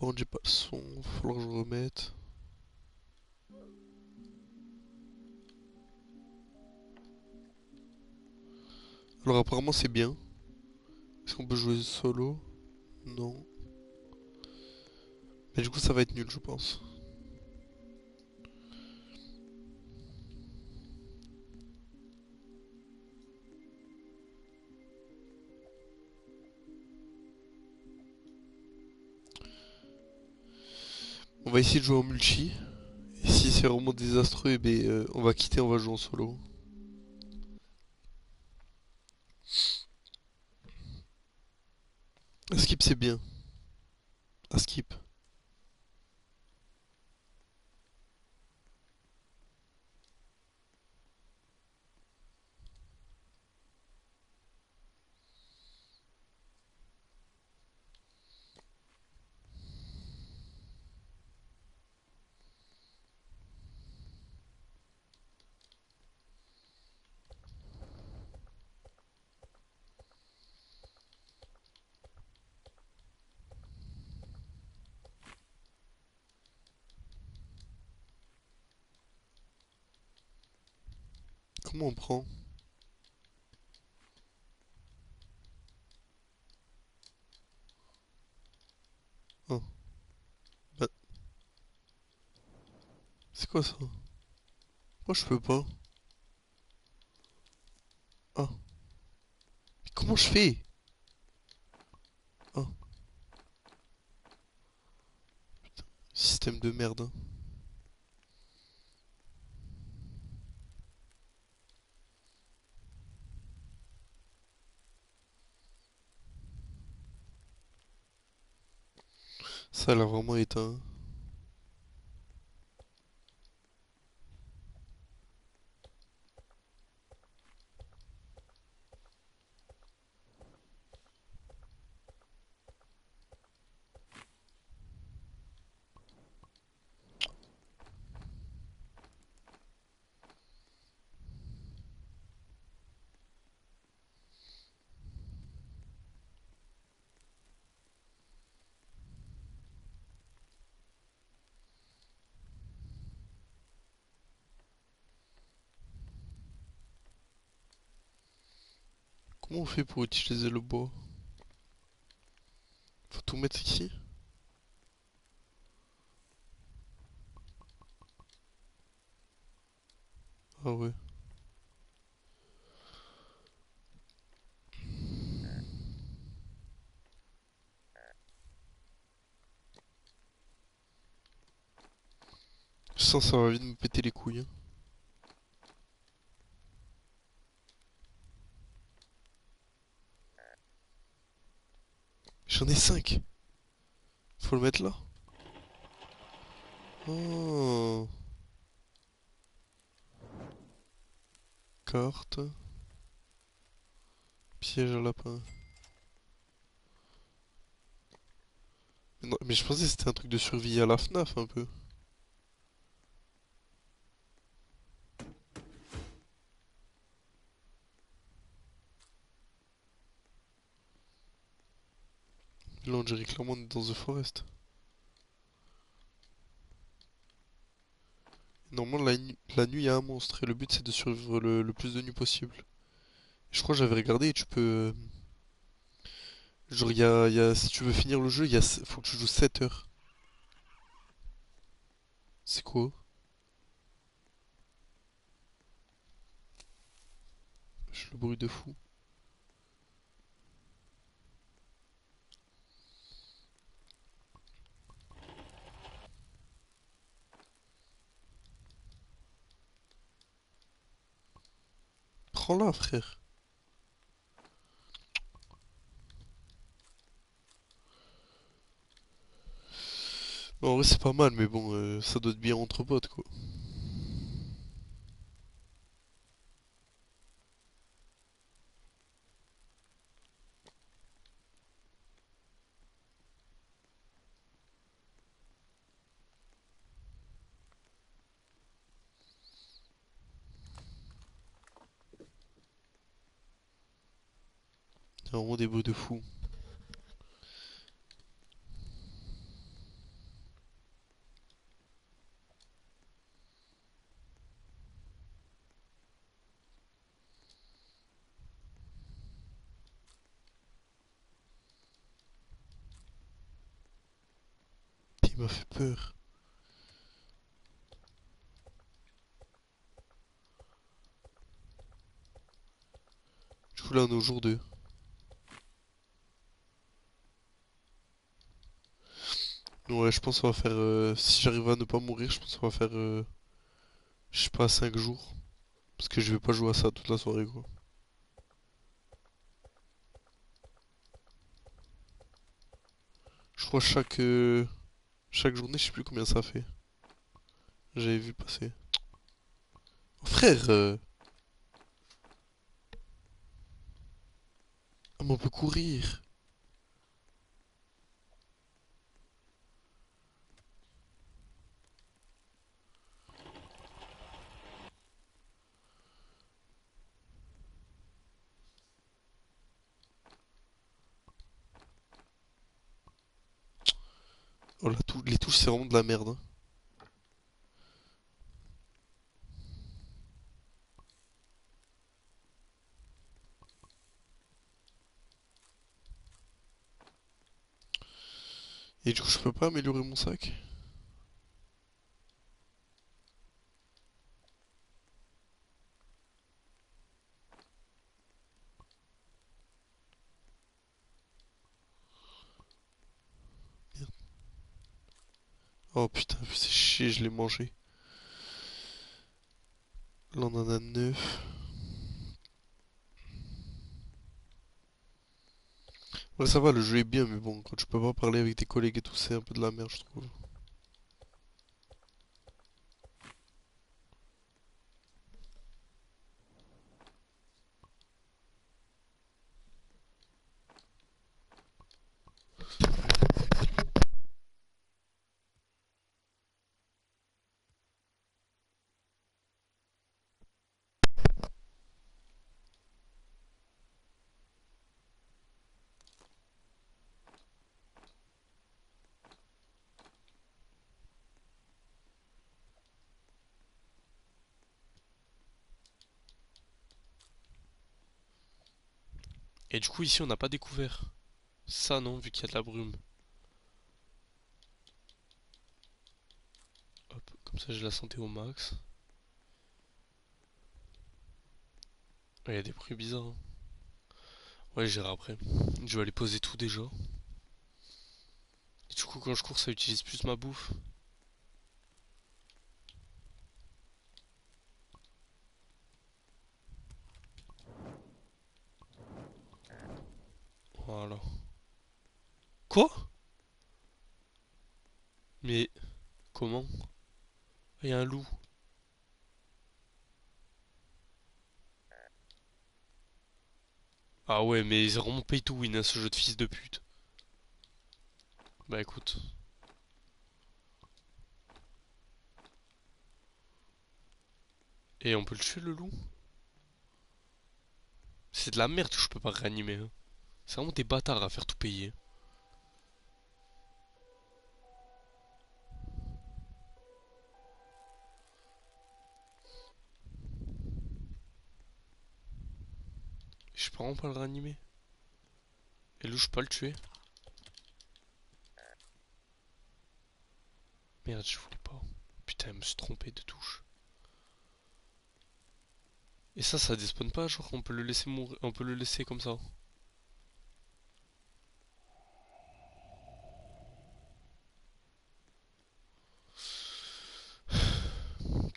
Par contre, j'ai pas le son, va falloir que je remette. Alors apparemment c'est bien. Est-ce qu'on peut jouer solo? Non. Mais du coup ça va être nul je pense. On va essayer de jouer en multi. Et si c'est vraiment désastreux, eh ben, on va quitter, on va jouer en solo. À skip c'est bien. À skip. Comment on prend? Ah, bah, c'est quoi ça? Moi je peux pas. Ah, mais comment je fais? Ah, système de merde, hein. Ça a l'air vraiment éteint. Comment on fait pour utiliser le bois? Faut tout mettre ici? Ah ouais. Je sens que ça va vite me péter les couilles, hein. J'en ai 5. Faut le mettre là? Oh. Carte. Piège à lapin. Mais, non, mais je pensais que c'était un truc de survie à la FNAF un peu. Là on dirait clairement on est dans The Forest. Normalement la nuit il y a un monstre et le but c'est de survivre le plus de nuits possible. Je crois que j'avais regardé et tu peux... genre si tu veux finir le jeu, faut que tu joues 7 heures. C'est quoi? Je le bruit de fou. Prends-la frère. En vrai c'est pas mal mais bon ça doit être bien entre potes quoi. Il y a vraiment des bruits de fou. m'a fait peur. Du coup là on est au jour 2. Ouais, je pense qu'on va faire... si j'arrive à ne pas mourir, je pense qu'on va faire... je sais pas, 5 jours. Parce que je vais pas jouer à ça toute la soirée, quoi. Je crois chaque journée, je sais plus combien ça fait. J'avais vu passer. Oh, frère, ah, mais on peut courir. Oh, les touches, c'est vraiment de la merde, hein. Et du coup, je peux pas améliorer mon sac. Merde. Oh putain, c'est chier, je l'ai mangé. Là, on en a 9. Ouais, ça va, le jeu est bien, mais bon, quand tu peux pas parler avec tes collègues et tout, c'est un peu de la merde, je trouve. Et du coup, ici, on n'a pas découvert. Ça, non, vu qu'il y a de la brume. Hop, comme ça, j'ai la santé au max. Il y a des bruits bizarres, hein. Ouais, j'irai après. Je vais aller poser tout déjà. Et du coup, quand je cours, ça utilise plus ma bouffe. Voilà. Quoi? Mais comment? Il y a un loup. Ah ouais, mais c'est vraiment pay to win, hein, ce jeu de fils de pute. Bah écoute. Et on peut le tuer, le loup? C'est de la merde que je peux pas réanimer, hein. C'est vraiment des bâtards à faire tout payer. Je peux vraiment pas le réanimer. Et le loup, je peux pas le tuer. Merde, je voulais pas. Putain, je me suis trompé de touche. Et ça despawn pas, genre on peut le laisser mourir, on peut le laisser comme ça.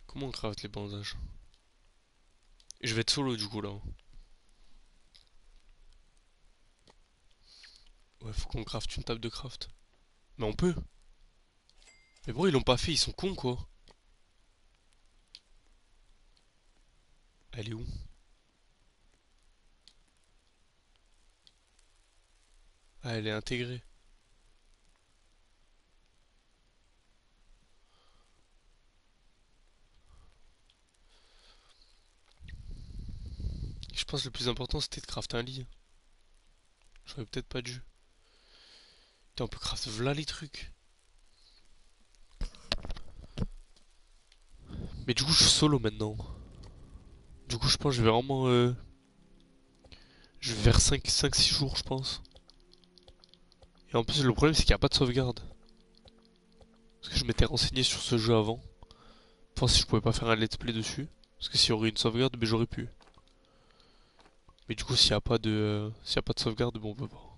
Comment on craft les bandages? Je vais être solo du coup là. Ouais, faut qu'on craft une table de craft. Mais on peut. Mais bon, ils l'ont pas fait, ils sont cons quoi. Elle est où? Ah, elle est intégrée. Je pense que le plus important c'était de crafter un lit. J'aurais peut-être pas dû. Putain, on peut craft v'là les trucs. Mais du coup, je suis solo maintenant. Du coup, je pense que je vais vraiment. Je vais vers 5-6 jours, je pense. Et en plus, le problème c'est qu'il n'y a pas de sauvegarde. Parce que je m'étais renseigné sur ce jeu avant. Enfin, si je pouvais pas faire un let's play dessus. Parce que s'il y aurait une sauvegarde, ben j'aurais pu. Mais du coup, s'il y a pas de sauvegarde, bon, on peut pas.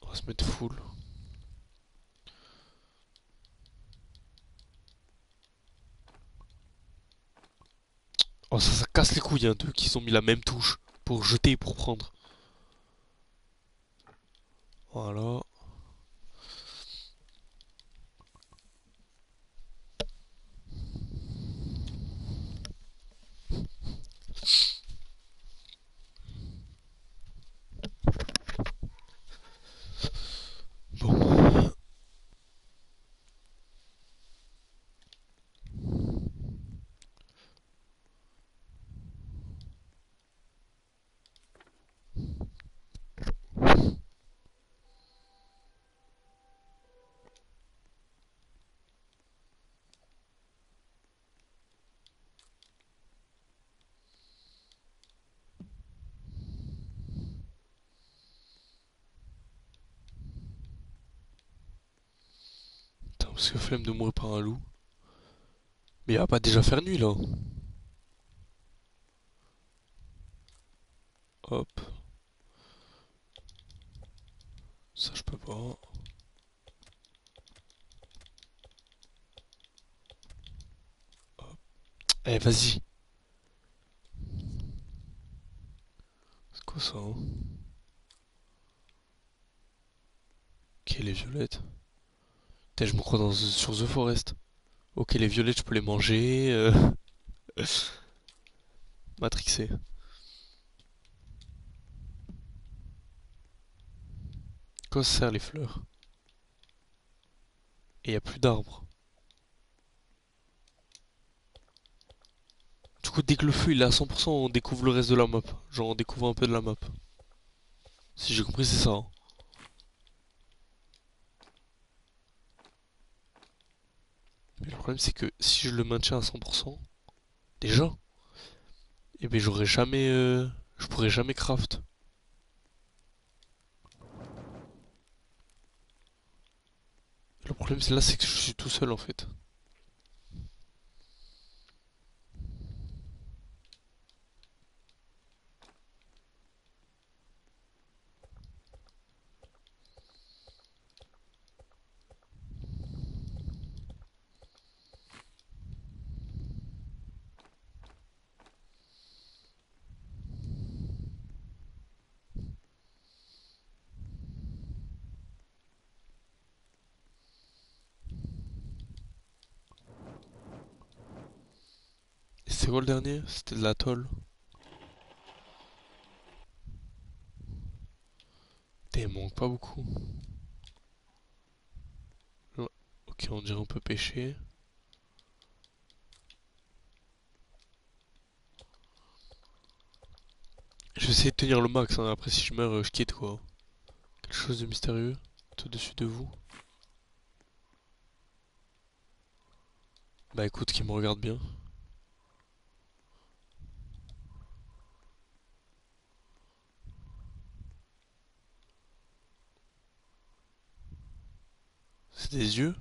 On va se mettre full. Oh, ça casse les couilles, hein, d'eux qui ont mis la même touche. Pour jeter et pour prendre. Voilà. Bon. Putain, parce que flemme de mourir par un loup. Mais il va pas déjà faire nuit là. Hop. Ça, je peux pas. Eh, vas-y. C'est quoi ça, hein? Ok, les violettes. Putain, je me crois sur The Forest. Ok, les violettes, je peux les manger. Matrixé. Quoi ça sert les fleurs? Et y a plus d'arbres. Du coup, dès que le feu il est à 100%, on découvre le reste de la map. Genre, on découvre un peu de la map. Si j'ai compris, c'est ça, hein. Mais le problème, c'est que si je le maintiens à 100%, déjà, eh ben j'aurais jamais. Je pourrais jamais craft. Le problème, c'est là, c'est que je suis tout seul en fait. Et c'est quoi le dernier? C'était de l'atoll. Putain, il manque pas beaucoup. Ouais. Ok, on dirait on peut pêcher. Je vais essayer de tenir le max, hein. Après, si je meurs, je quitte quoi. Quelque chose de mystérieux tout au-dessus de vous. Bah écoute, qui me regarde bien. C'est des yeux?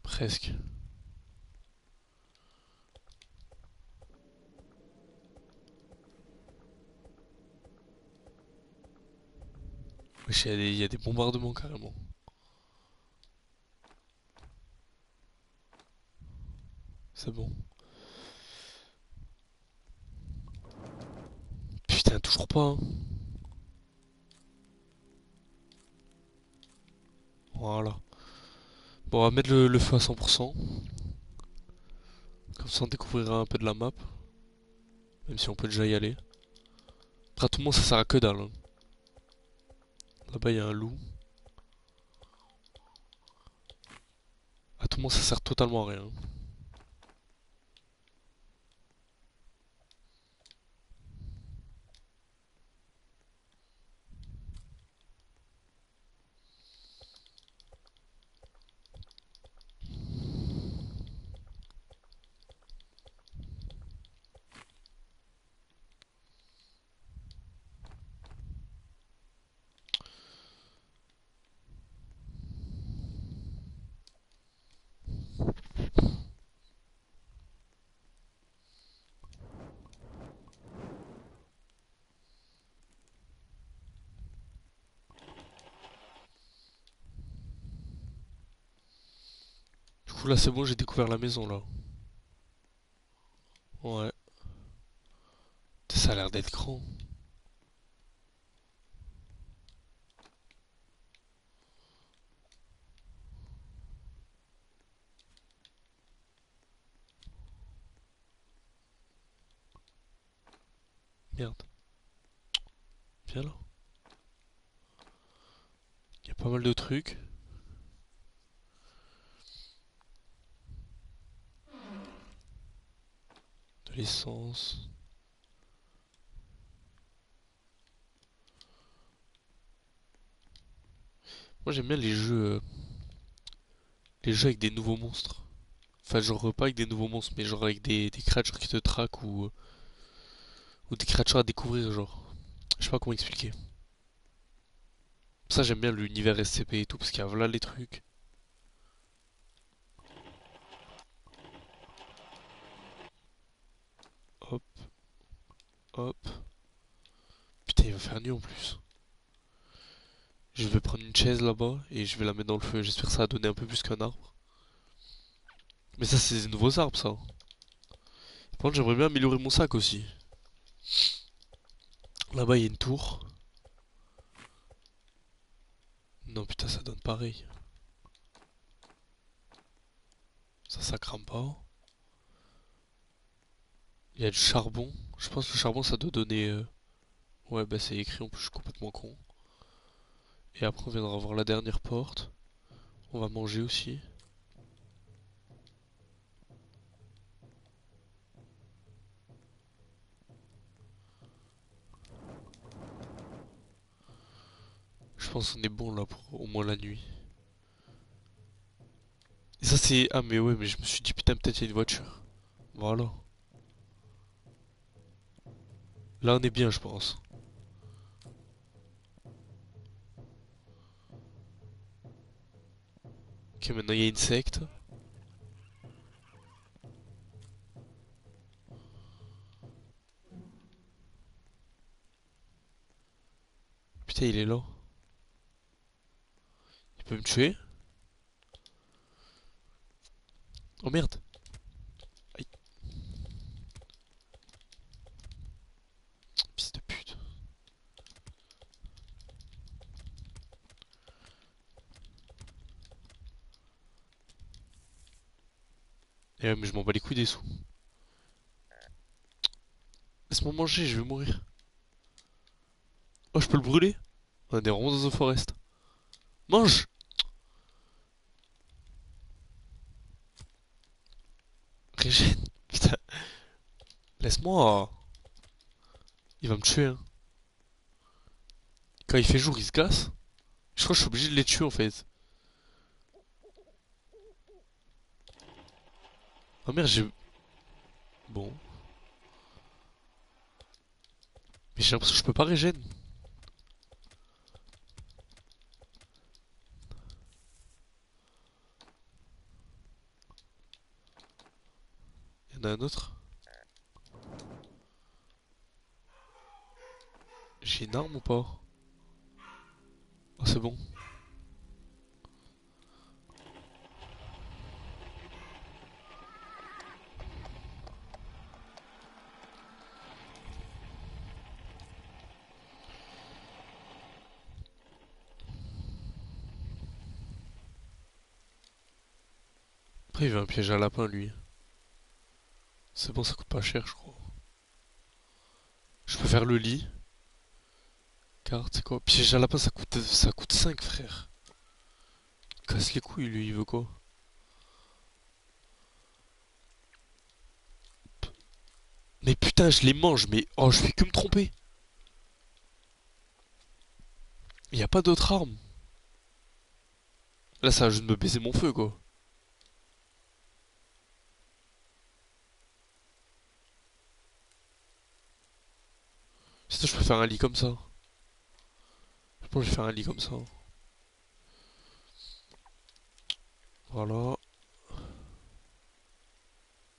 Presque. Wesh, y a des bombardements carrément. C'est bon. Putain, toujours pas, hein. Voilà. Bon, on va mettre le feu à 100%. Comme ça, on découvrira un peu de la map. Même si on peut déjà y aller. Après, à tout le monde, ça sert à que dalle, hein. Là-bas, il y a un loup. À tout le monde, ça sert totalement à rien. coup là c'est bon, j'ai découvert la maison là. Ouais. Ça a l'air d'être grand. Merde. Viens là. Il y a pas mal de trucs. De l'essence. Moi j'aime bien les jeux avec des nouveaux monstres. Enfin genre pas avec des nouveaux monstres, mais genre avec des créatures qui te traquent ou des créatures à découvrir genre. Je sais pas comment expliquer. Ça j'aime bien l'univers SCP et tout parce qu'il y a là les trucs. Hop, hop. Putain il va faire nuit en plus. Je vais prendre une chaise là-bas et je vais la mettre dans le feu. J'espère que ça va donner un peu plus qu'un arbre. Mais ça c'est des nouveaux arbres ça. Par contre j'aimerais bien améliorer mon sac aussi. Là-bas il y a une tour. Non putain ça donne pareil. Ça crame pas. Il y a du charbon. Je pense que le charbon ça doit donner... Ouais bah c'est écrit en plus, je suis complètement con. Et après on viendra voir la dernière porte. On va manger aussi. Je pense qu'on est bon là pour au moins la nuit. Et ça c'est... Ah mais ouais mais je me suis dit putain peut-être il y a une voiture. Voilà. Là on est bien je pense. Ok maintenant il y a une secte. Putain il est là. Il peut me tuer? Oh merde. Aïe. Fils de pute. Eh ouais, mais je m'en bats les couilles des sous. Laisse-moi manger, je vais mourir. Oh je peux le brûler? On est vraiment dans The Forest. Mange! Régène. Putain. Laisse-moi. Il va me tuer hein. Quand il fait jour il se casse. Je crois que je suis obligé de les tuer en fait. Oh merde j'ai... Bon. Mais j'ai l'impression que je peux pas régène. Il y en a un autre. J'ai une arme ou pas? Oh c'est bon. Après il veut un piège à lapin lui. C'est bon ça coûte pas cher je crois. Je peux faire le lit. Carte c'est quoi? Piège à lapin ça coûte 5 frère. Casse les couilles lui il veut quoi? Mais putain je les mange mais... Oh je fais que me tromper. Il y a pas d'autre arme. Là ça va juste me baiser mon feu quoi. Sinon je peux faire un lit comme ça. Je pense que je vais faire un lit comme ça. Voilà.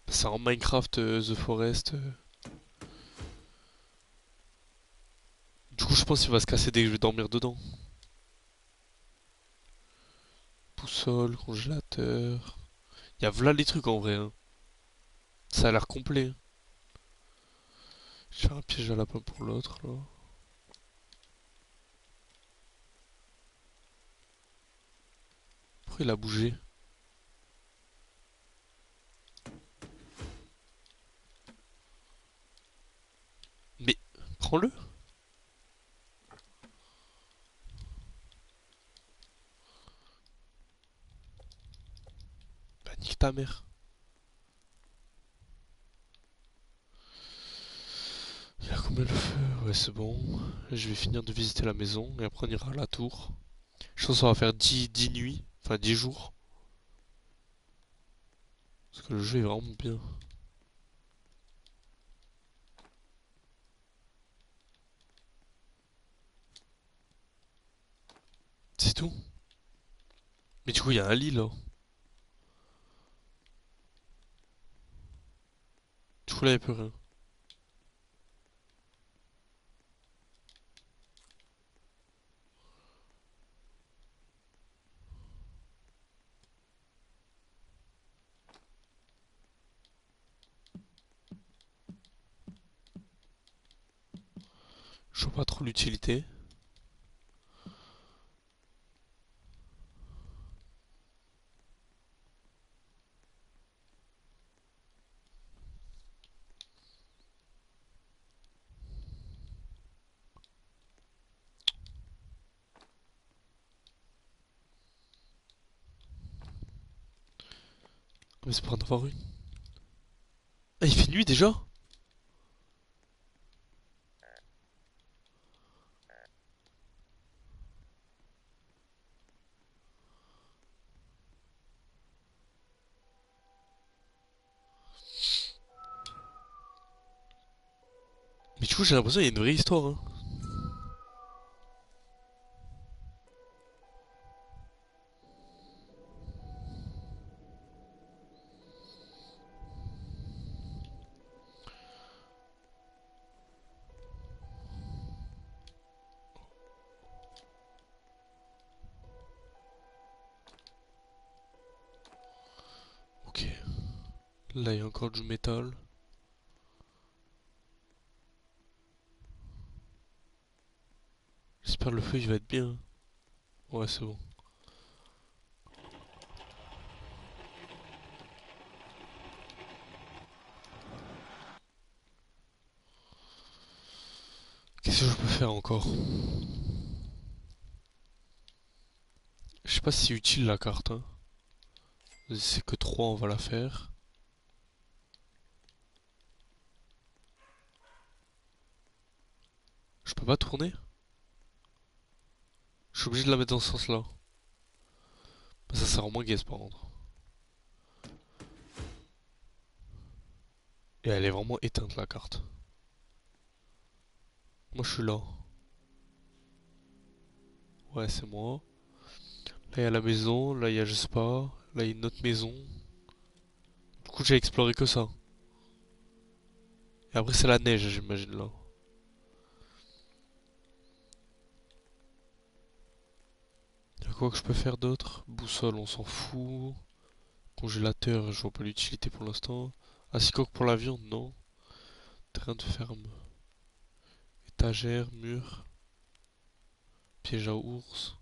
C'est en Minecraft The Forest. Du coup je pense qu'il va se casser dès que je vais dormir dedans. Boussole, congélateur. Y a v'là les trucs en vrai, hein. Ça a l'air complet, hein. Je vais faire un piège à lapin pour l'autre, là. Pourquoi il a bougé? Mais, prends-le. Bah, nique ta mère. Il a combien le feu? Ouais, c'est bon. Je vais finir de visiter la maison et après on ira à la tour. Je pense qu'on va faire 10 nuits, enfin 10 jours. Parce que le jeu est vraiment bien. C'est tout. Mais du coup, il y a un lit là. Du coup, là, il n'y a plus rien. Je vois pas trop l'utilité. Mais c'est pour en avoir une. Ah, il fait nuit déjà? Mais du coup, j'ai l'impression qu'il y a une vraie histoire, hein. Ok. Là, il y a encore du métal. J'espère le feu, il va être bien. Ouais, c'est bon. Qu'est-ce que je peux faire encore? Je sais pas si c'est utile la carte, hein. C'est que 3, on va la faire. Je peux pas tourner? Je suis obligé de la mettre dans ce sens-là. Bah, ça sert en moins guess par contre. Et elle est vraiment éteinte la carte. Moi je suis là. Ouais, c'est moi. Là il y a la maison, là il y a je sais pas. Là il y a une autre maison. Du coup j'ai exploré que ça. Et après c'est la neige, j'imagine là. Y'a quoi que je peux faire d'autre? Boussole, on s'en fout. Congélateur, je vois pas l'utilité pour l'instant. Assicoque pour la viande, non. Terrain de ferme. Étagère, mur. Piège à ours.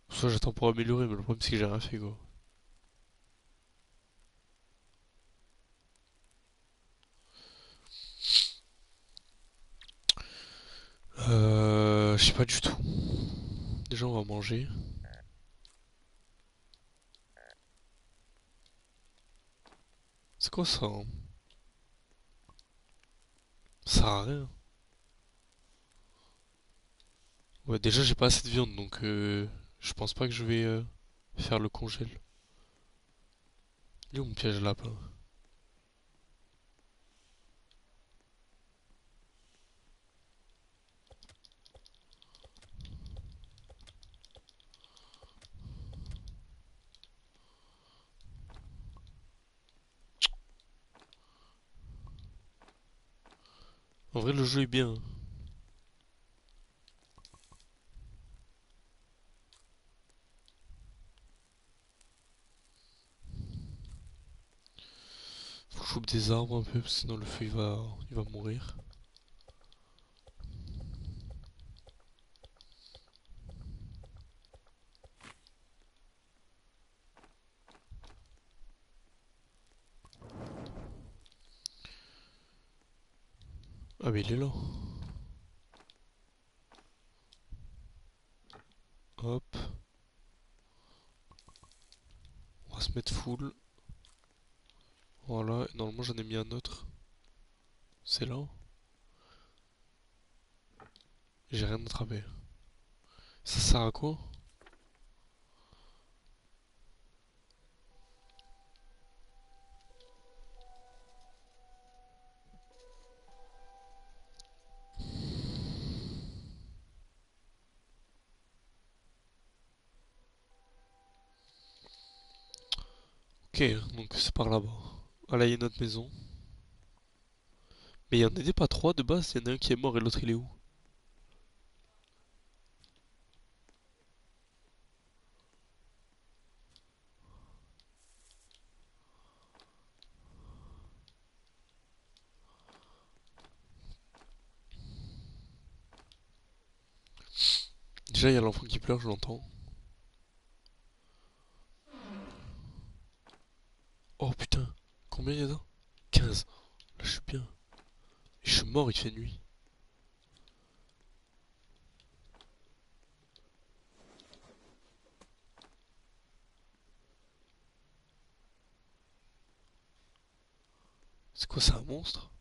Soit j'attends pour améliorer, mais le problème c'est que j'ai rien fait quoi. Je sais pas du tout. Déjà on va manger. C'est quoi ça, hein? Ça sert à rien. Ouais, déjà j'ai pas assez de viande donc je pense pas que je vais faire le congèle. Il est où mon piège à lapin? En vrai le jeu est bien, hein. coupe des arbres un peu, parce que sinon le feu il va mourir. Ah mais il est là. Hop, on va se mettre full. Voilà, et normalement j'en ai mis un autre. C'est là. J'ai rien attrapé. Ça sert à quoi? Ok, donc c'est par là-bas. Ah là, il y a notre maison. Mais il y en avait pas trois de base, il y en a un qui est mort et l'autre il est où? Déjà, il y a l'enfant qui pleure, je l'entends. Oh putain, combien il y en a? 15. Là, je suis bien. Et je suis mort, il fait nuit. C'est quoi, c'est un monstre?